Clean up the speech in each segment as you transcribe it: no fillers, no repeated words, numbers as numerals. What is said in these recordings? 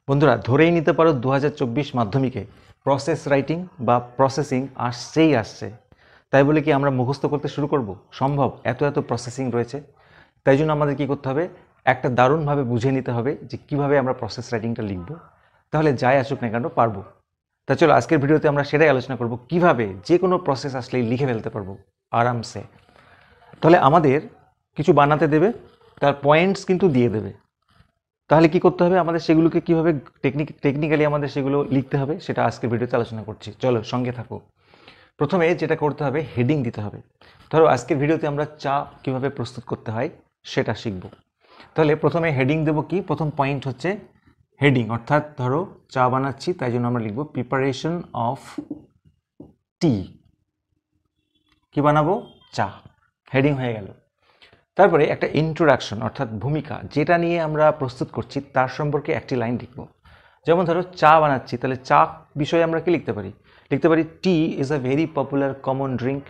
বন্ধুরা ধরেই নিতে পারো 2024 মাধ্যমিকে প্রসেস রাইটিং বা প্রসেসিং আসছে। তাই বলে কি আমরা মুখস্থ করতে শুরু করব? সম্ভব? এত প্রসেসিং রয়েছে। তাই জন্য আমাদের কি করতে হবে, একটা দারুণভাবে বুঝে নিতে হবে যে কিভাবে আমরা প্রসেস রাইটিংটা লিখব, তাহলে যাই আসুক না কেন পারবো। তা চলো আজকের ভিডিওতে আমরা সেটাই আলোচনা করব, কিভাবে যে কোনো প্রসেস আসলেই লিখে ফেলতে পারবো আরামসে। তাহলে আমাদের কিছু বানাতে দেবে, তার পয়েন্টস কিন্তু দিয়ে দেবে। তাহলে কি করতে হবে, আমাদের সেগুলোকে কিভাবে টেকনিক্যালি আমাদের সেগুলো লিখতে হবে সেটা আজকের ভিডিওতে আলোচনা করছি। চলো সঙ্গে থাকো। প্রথমে যেটা করতে হবে, হেডিং দিতে হবে। ধরো আজকের ভিডিওতে আমরা চা কিভাবে প্রস্তুত করতে হয় সেটা শিখব। তাহলে প্রথমে হেডিং দেবো কি, প্রথম পয়েন্ট হচ্ছে হেডিং, অর্থাৎ ধরো চা বানাচ্ছি, তাই জন্য আমরা লিখব প্রিপারেশন অফ টি। কি বানাবো? চা। হেডিং হয়ে গেল। তারপরে একটা ইন্ট্রোডাকশন অর্থাৎ ভূমিকা, যেটা নিয়ে আমরা প্রস্তুত করছি তার সম্পর্কে একটি লাইন লিখব। যেমন ধরো চা বানাচ্ছি, তাহলে চা বিষয়ে আমরা কি লিখতে পারি? Tea is a very popular common drink.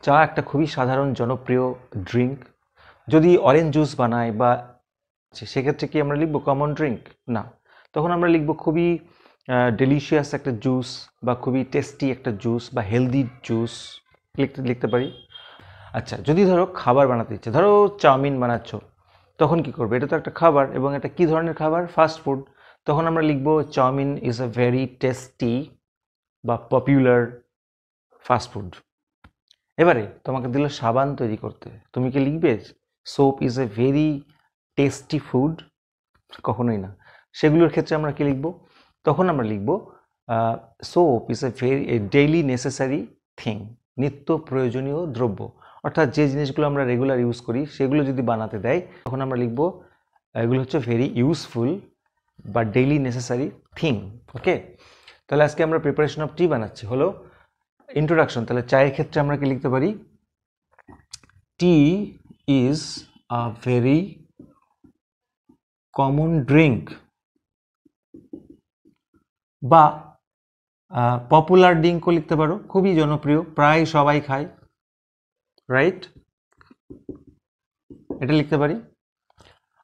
চা একটা খুবই সাধারণ জনপ্রিয় ড্রিঙ্ক। যদি অরেঞ্জ জুস বানাই বা সেক্ষেত্রে কি আমরা লিখবো কমন ড্রিঙ্ক? না, তখন আমরা লিখবো খুবই ডেলিশিয়াস একটা জুস বা খুবই টেস্টি একটা জুস বা হেলদি জুস লিখতে পারি। আচ্ছা, যদি ধরো খাবার বানাতে ইচ্ছে, ধরো চাউমিন বানাচ্ছ, তখন কি করবে? এটা তো একটা খাবার, এবং এটা কি ধরনের খাবার? Fast food. তখন আমরা লিখবো chow mein is a very tasty বা পপুলার ফাস্ট ফুড। এবারে তোমাকে দিল সাবান তৈরি করতে, তুমি কি লিখবে soap is a very tasty food? কখনোই না। সেগুলোর ক্ষেত্রে আমরা কি লিখবো? তখন আমরা লিখবো soap is a very daily necessary thing, নিত্য প্রয়োজনীয় দ্রব্য। অর্থাৎ যে জিনিসগুলো আমরা রেগুলার ইউজ করি সেগুলো যদি বানাতে দেয়, তখন আমরা লিখবো এগুলো হচ্ছে ভেরি ইউজফুল বা ডেইলি নেসেসারি থিং। ওকে, তাহলে আজকে আমরা প্রিপারেশন অফ টি বানাচ্ছি, হলো ইন্ট্রোডাকশন। তাহলে চায়ের ক্ষেত্রে আমরা কি লিখতে পারি? Tea is a very common drink বা পপুলার ড্রিঙ্কও লিখতে পারো, খুবই জনপ্রিয়, প্রায় সবাই খায়, রাইট? এটা লিখতে পারি।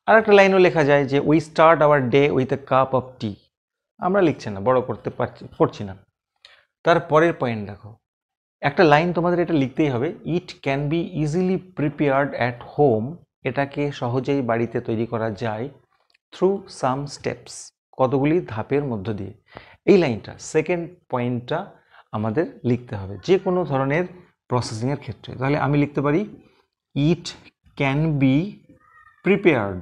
আর একটা লাইনও লেখা যায় যে we start our day with a cup of tea. আমরা লিখছি না, বড় করছি না। তার পরের পয়েন্ট দেখো, একটা লাইন তোমাদের এটা লিখতেই হবে, it can be easily prepared at home. এটাকে সহজেই বাড়িতে তৈরি করা যায় থ্রু সাম স্টেপস, কতগুলি ধাপের মধ্য দিয়ে। এই লাইনটা, সেকেন্ড পয়েন্টটা আমাদের লিখতে হবে যে কোনো ধরনের প্রসেসিংয়ের ক্ষেত্রে। তাহলে আমি লিখতে পারি ইট ক্যান বি প্রিপেয়ার্ড,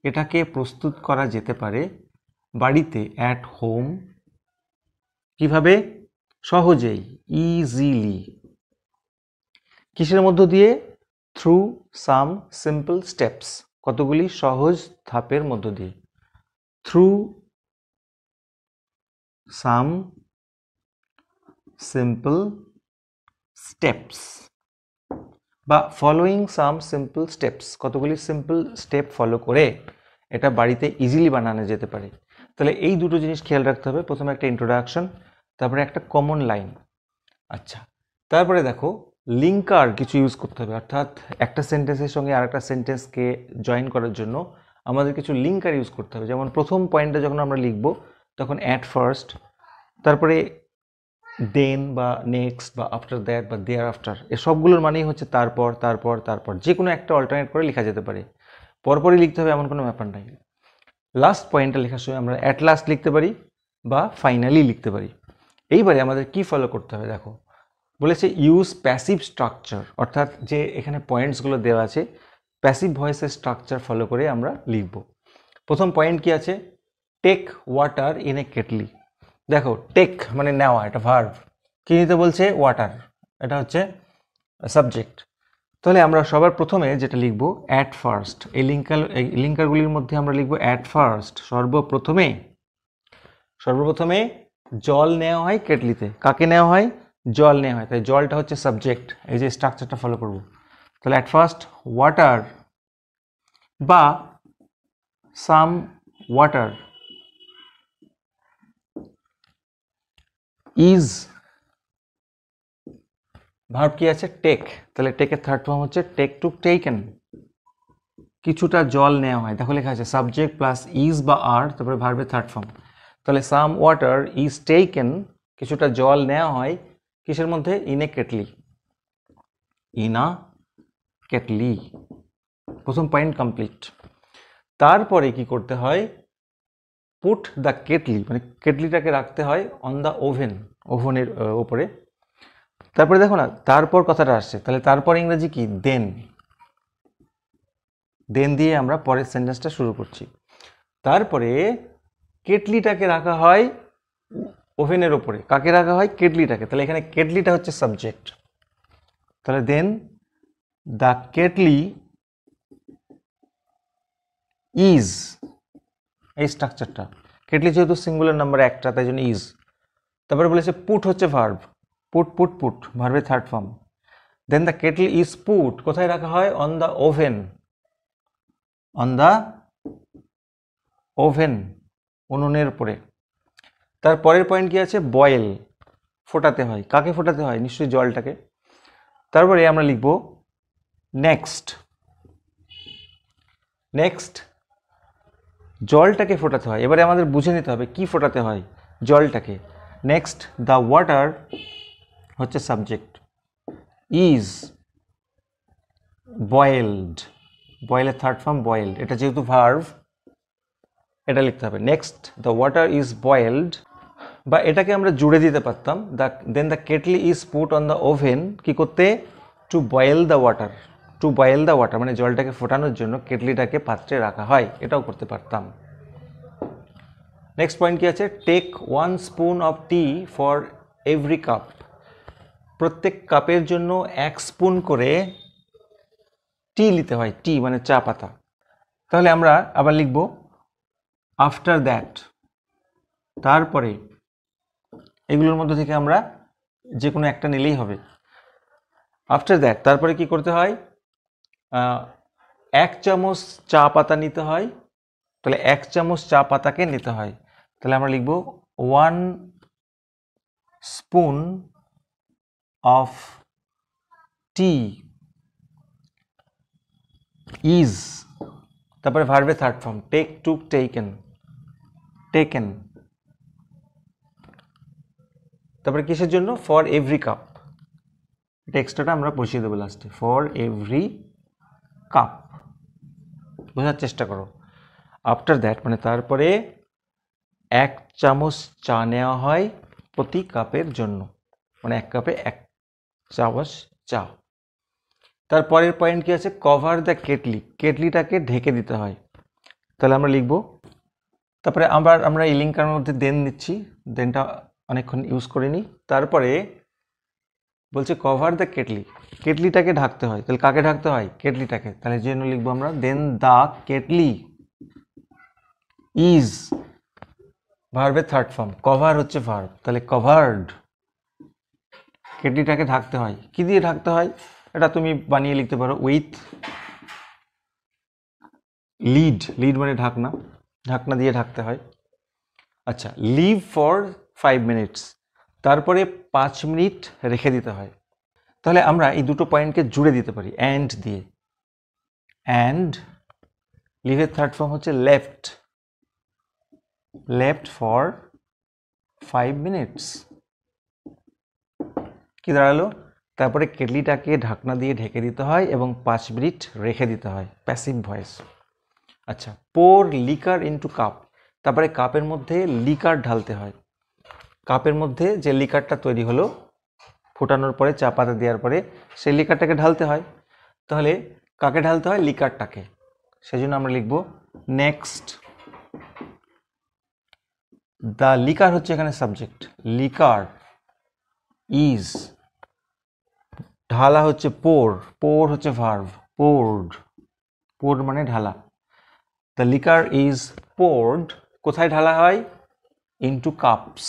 এটাকে প্রস্তুত করা যেতে পারে বাড়িতে অ্যাট হোম, কিভাবে? সহজেই, ইজিলি। কিসের মধ্য দিয়ে? থ্রু সাম সিম্পল স্টেপস, কতগুলি সহজ ধাপের মধ্য দিয়ে। থ্রু সাম সিম্পল স্টেপস বা ফলোয়িং সাম সিম্পল স্টেপস, কতগুলি সিম্পল স্টেপ ফলো করে এটা বাড়িতে ইজিলি বানানো যেতে পারে। তাহলে এই দুটো জিনিস খেয়াল রাখতে হবে, প্রথমে একটা ইন্ট্রোডাকশন, তারপরে একটা কমন লাইন। আচ্ছা, তারপরে দেখো লিঙ্কার কিছু ইউজ করতে হবে, অর্থাৎ একটা সেন্টেন্সের সঙ্গে আরেকটা সেন্টেন্সকে জয়েন করার জন্য আমাদের কিছু লিঙ্কার ইউজ করতে হবে। যেমন প্রথম পয়েন্টটা যখন আমরা লিখব তখন অ্যাট ফার্স্ট, তারপরে দেন বা নেক্সট বা আফটার দ্যাট বা দেয়ার আফটার, এ সবগুলোর মানেই হচ্ছে তারপর তারপর তারপর, যে কোনো একটা অল্টারনেট করে লেখা যেতে পারে। পরপরই লিখতে হবে এমন কোনো ব্যাপার নাই। লাস্ট পয়েন্টটা লেখার সময় আমরা অ্যাট লাস্ট লিখতে পারি বা ফাইনালি লিখতে পারি। এইবারে আমাদের কি ফলো করতে হবে দেখো, বলেছে ইউজ প্যাসিভ স্ট্রাকচার, অর্থাৎ যে এখানে পয়েন্টসগুলো দেওয়া আছে প্যাসিভ ভয়েসের স্ট্রাকচার ফলো করে আমরা লিখব। প্রথম পয়েন্ট কি আছে? Take water in a kettle. দেখো টেক মানে নেওয়া, এটা ভার্ব। কি নিতে বলছে? ওয়াটার, এটা হচ্ছে সাবজেক্ট। তাহলে আমরা সবার প্রথমে যেটা লিখব অ্যাট ফার্স্ট, এই লিঙ্কারগুলির মধ্যে আমরা লিখব অ্যাট ফার্স্ট, সর্বপ্রথমে জল নেওয়া হয় কেটলিতে। কাকে নেওয়া হয়? জল নেওয়া হয়, তাই জলটা হচ্ছে সাবজেক্ট। এই যে স্ট্রাকচারটা ফলো করব, তাহলে অ্যাট ফার্স্ট ওয়াটার বা সাম ওয়াটার ইজ, ভার্ব কি আছে? টেক। তাহলে টেকের থার্ড ফর্ম হচ্ছে টেক টু টেকেন। কিছুটা জল নেওয়া হয়, দেখো লেখা আছে সাবজেক্ট প্লাস ইজ বা আর, তারপরে ভার্বের থার্ড ফর্ম। তাহলে সাম ওয়াটার ইজ টেকেন, কিছুটা জল নেওয়া হয় কিসের মধ্যে? In a kettle, in a kettle. প্রথম পয়েন্ট কমপ্লিট। তারপরে কি করতে হয়? পুট দ্য কেটলি, মানে কেটলিটাকে রাখতে হয় অন দ্য ওভেন, ওভেনের ওপরে। তারপরে দেখো না, তারপর কথাটা আসছে, তাহলে তারপর ইংরেজি কি? দেন। দেন দিয়ে আমরা পরের সেন্টেন্সটা শুরু করছি। তারপরে কেটলিটাকে রাখা হয় ওভেনের ওপরে। কাকে রাখা হয়? কেটলিটাকে। তাহলে এখানে কেটলিটা হচ্ছে সাবজেক্ট। তাহলে দেন দ্য কেটলি ইজ, এই স্ট্রাকচারটা, কেটলি যেহেতু সিঙ্গুলার নাম্বার একটা, তাই জন্য ইজ। তারপরে বলেছে পুট হচ্ছে ভার্ব, পুট পুট পুট ভার্বের third form. Then the kettle is put, কোথায় রাখা হয়? On the oven, on the oven, উনুনের উপরে। তারপরের পয়েন্ট কি আছে? বয়েল, ফোটাতে হয়। কাকে ফোটাতে হয়? নিশ্চয়ই জলটাকে। তারপরে আমরা লিখব নেক্সট, নেক্সট জলটাকে ফোটাতে হয়। এবারে আমাদের বুঝে নিতে হবে কি ফোটাতে হয়? জলটাকে। নেক্সট দ্য ওয়াটার হচ্ছে সাবজেক্ট, ইজ বয়েলড, বয়েলের থার্ড ফর্ম বয়েলড, এটা যেহেতু ভার্ভ এটা লিখতে হবে। Next the water is boiled, বা এটাকে আমরা জুড়ে দিতে পারতাম, then the kettle is put on the oven, কি করতে? To boil the water, to boil the water মানে জলটাকে ফোটানোর জন্য কেটলিটাকে পাত্রে রাখা হয়, এটাও করতে পারতাম। নেক্সট পয়েন্ট কি আছে? Take 1 spoon of tea for every cup, প্রত্যেক কাপের জন্য 1 স্পুন করে টি নিতে হয়। টি মানে চা পাতা। তাহলে আমরা আবার লিখব আফটার দ্যাট, তারপরে। এগুলোর মধ্যে থেকে আমরা যে কোনো একটা নিলেই হবে। আফটার দ্যাট, তারপরে কি করতে হয়? 1 চামচ চা পাতা নিতে হয়। তাহলে 1 চামচ চা পাতাকে নিতে হয়। তাহলে আমরা লিখব 1 স্পুন অফ টি ইজ, তারপরে ভার্বের থার্ড ফর্ম টেক, টুক, টেকেন, টেকেন। তারপরে কিসের জন্য? ফর এভরি কাপ, এটা এক্সট্রাটা আমরা বসিয়ে দেবো লাস্টে, ফর এভরি কাপ। বোঝার চেষ্টা করো। আফটার দ্যাট মানে তারপরে 1 চামচ চা নেওয়া হয় প্রতি কাপের জন্য, মানে 1 কাপে 1 চামচ চা। তারপরের পয়েন্ট কি আছে? কভার দ্য কেটলি, কেটলিটাকে ঢেকে দিতে হয়। তাহলে আমরা লিখব, তারপরে আমরা এই লিঙ্কার মধ্যে দেন নিচ্ছি, দেনটা অনেকক্ষণ ইউজ করে নিই। তারপরে বলছে কভার দ্য কেটলি, কেটলিটাকে ঢাকতে হয়। তাহলে কাকে ঢাকতে হয়? কেটলিটাকে। তাহলে যে জন্য লিখবো আমরা দেন দ্য কেটলি ইজ, ভার্বের থার্ড ফর্ম, কভার হচ্ছে ভার্ব, তাহলে কভার্ড, কেটলিটাকে ঢাকতে হয়। কি দিয়ে ঢাকতে হয়? এটা তুমি বানিয়ে লিখতে পারো, উইথ লিড, লিড মানে ঢাকনা, ঢাকনা দিয়ে ঢাকতে হয়। আচ্ছা, লিভ ফর 5 মিনিটস, তারপরে 5 মিনিট রেখে দিতে হয়। তাহলে আমরা এই দুটো পয়েন্টকে জুড়ে দিতে পারি অ্যান্ড দিয়ে। অ্যান্ড লিভের থার্ড ফর্ম হচ্ছে লেফট, লেফট ফর 5 মিনিটস। কি দাঁড়ালো? তারপরে কেটলিটাকে ঢাকনা দিয়ে ঢেকে দিতে হয় এবং 5 মিনিট রেখে দিতে হয়, প্যাসিভ ভয়েস। আচ্ছা, পোর লিকার ইনটু কাপ, তারপরে কাপের মধ্যে লিকার ঢালতে হয়। কাপের মধ্যে যে লিকারটা তৈরি হলো ফোটানোর পরে, চা পাতা দেওয়ার পরে, সেই লিকারটাকে ঢালতে হয়। তাহলে কাকে ঢালতে হয়? লিকারটাকে। সেই জন্য আমরা লিখব নেক্সট দ্য লিকার হচ্ছে এখানে সাবজেক্ট, লিকার ইজ, ঢালা হচ্ছে পোর, পোর হচ্ছে ভার্ব, পোর্ড, পোর মানে ঢালা। দ্য লিকার ইজ পোর্ড, কোথায় ঢালা হয়? ইনটু কাপস,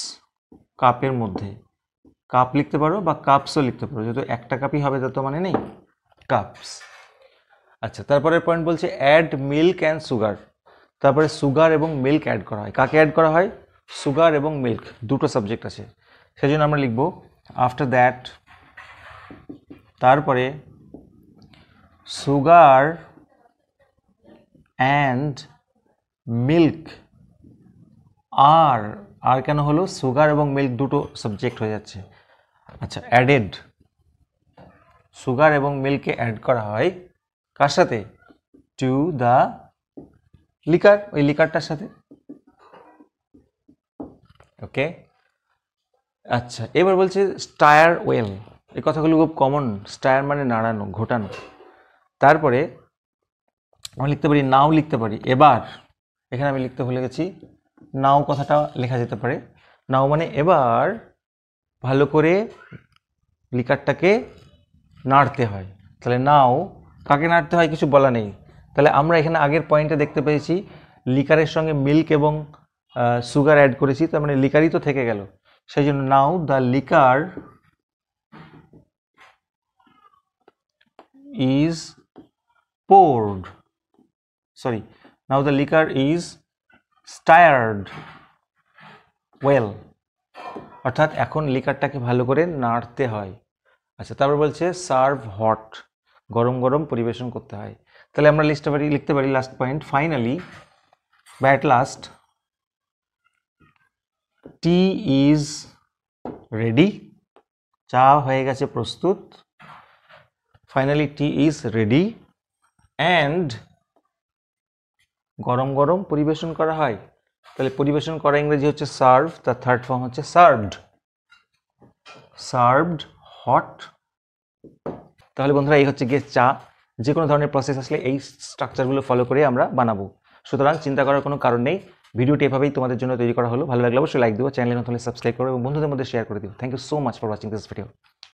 কাপের মধ্যে। কাপ লিখতে পারো বা কাপসও লিখতে পারো, যেহেতু একটা কাপই হবে তা তো মানে নেই, কাপস। আচ্ছা, তারপরের পয়েন্ট বলছে অ্যাড মিল্ক অ্যান্ড সুগার, তারপরে সুগার এবং মিল্ক অ্যাড করা হয়। কাকে অ্যাড করা হয়? সুগার এবং মিল্ক, দুটো সাবজেক্ট আছে। সেই জন্য আমরা লিখব আফটার দ্যাট, তারপরে সুগার অ্যান্ড মিল্ক আর আর কেন হলো, সুগার এবং মিল্ক দুটো সাবজেক্ট হয়ে যাচ্ছে। আচ্ছা, অ্যাডেড, সুগার এবং মিল্ককে অ্যাড করা হয় কার সাথে, টু দ্য লিকার, ওই লিকারটার সাথে। ওকে, আচ্ছা এবার বলছে স্টায়ার ওয়েল, এই কথাগুলো খুব কমন। স্টায়ার মানে নাড়ানো, ঘোটানো। তারপরে আমি লিখতে পারি নাও, লিখতে পারি এবার। এখানে আমি লিখতে ভুলে গেছি, নাও কথাটা লেখা যেতে পারে। নাও মানে এবার ভালো করে লিকারটাকে নাড়তে হয়। তাহলে নাও কাকে নাড়তে হয় কিছু বলা নেই। তাহলে আমরা এখানে আগের পয়েন্টে দেখতে পেয়েছি লিকারের সঙ্গে মিল্ক এবং সুগার অ্যাড করেছি, তার মানে লিকারই তো থেকে গেল। সেই জন্য now the liquor is poured, sorry, now the liquor is stirred well, অর্থাৎ এখন লিকারটাকে ভালো করে নাড়তে হয়। আচ্ছা, তারপর বলছে সার্ভ হট, গরম গরম পরিবেশন করতে হয়। তাহলে আমরা লিখতে পারি লাস্ট পয়েন্ট, ফাইনালি বা at last T is ready, চা হয়ে গেছে প্রস্তুত। Finally T is ready and গরম গরম পরিবেশন করা হয়। তাহলে পরিবেশন করা ইংরেজি হচ্ছে সার্ভ, তার থার্ড ফর্ম হচ্ছে সার্ভড, সার্ভড হট। তাহলে বন্ধুরা এই হচ্ছে গিয়ে চা। যে কোনো ধরনের প্রসেস আসলে এই স্ট্রাকচারগুলো ফলো করে আমরা বানাবো। সুতরাং চিন্তা করার কোনো কারণ নেই। ভিডিওটি এভাবেই তোমাদের জন্য তৈরি করা হলো। ভালো লাগলে অবশ্যই লাইক দিও, চ্যানেলে নতুন হলে সাবস্ক্রাইব করো এবং বন্ধুদের মধ্যে শেয়ার করে দিও। Thank you so much for watching this video.